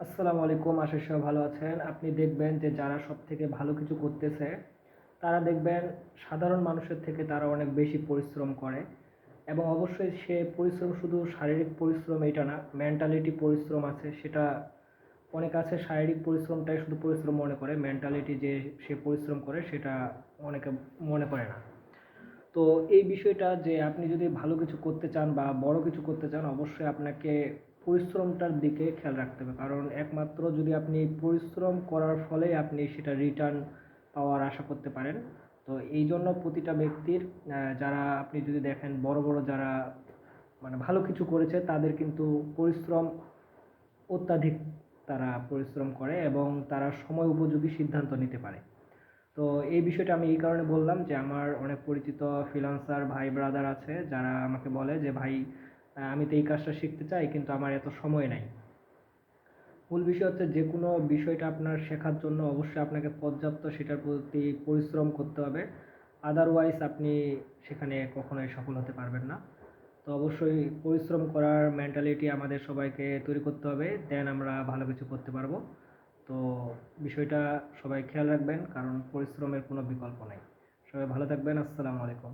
আসসালামু আলাইকুম। আশা করি সবাই ভালো আছেন। আপনি দেখবেন যে যারা সবথেকে ভালো কিছু করতেছে, তারা দেখবেন সাধারণ মানুষের থেকে তারা অনেক বেশি পরিশ্রম করে এবং অবশ্যই সে পরিশ্রম শুধু শারীরিক পরিশ্রম এটা না, মেন্টালিটি পরিশ্রম আছে সেটা অনেক আছে। শারীরিক পরিশ্রমটাই শুধু পরিশ্রম মনে করে, মেন্টালিটি যে সে পরিশ্রম করে সেটা অনেকে মনে করে না। তো এই বিষয়টা যে আপনি যদি ভালো কিছু করতে চান বা বড় কিছু করতে চান, অবশ্যই আপনাকে পরিশ্রমটার দিকে খেয়াল রাখতে হবে। কারণ একমাত্র যদি আপনি পরিশ্রম করার ফলে আপনি সেটা রিটার্ন পাওয়ার আশা করতে পারেন। তো এই জন্য প্রতিটা ব্যক্তির যারা আপনি যদি দেখেন বড় বড় যারা মানে ভালো কিছু করেছে তাদের কিন্তু পরিশ্রম অত্যাধিক, তারা পরিশ্রম করে এবং তারা সময় উপযোগী সিদ্ধান্ত নিতে পারে। তো এই বিষয়টা আমি এই কারণে বললাম যে আমার অনেক পরিচিত ফ্রিল্যান্সার ভাই ব্রাদার আছে যারা আমাকে বলে যে ভাই, আমি তো এই কাজটা শিখতে চাই কিন্তু আমার এত সময় নাই। মূল বিষয় হচ্ছে যে কোনো বিষয়টা আপনার শেখার জন্য অবশ্যই আপনাকে পর্যাপ্ত সেটার প্রতি পরিশ্রম করতে হবে। আদারওয়াইজ আপনি সেখানে কখনোই সফল হতে পারবেন না। তো অবশ্যই পরিশ্রম করার মেন্টালিটি আমাদের সবাইকে তৈরি করতে হবে, দেন আমরা ভালো কিছু করতে পারবো। তো বিষয়টা সবাই খেয়াল রাখবেন, কারণ পরিশ্রমের কোনো বিকল্প নাই। সবাই ভালো থাকবেন। আসসালামু আলাইকুম।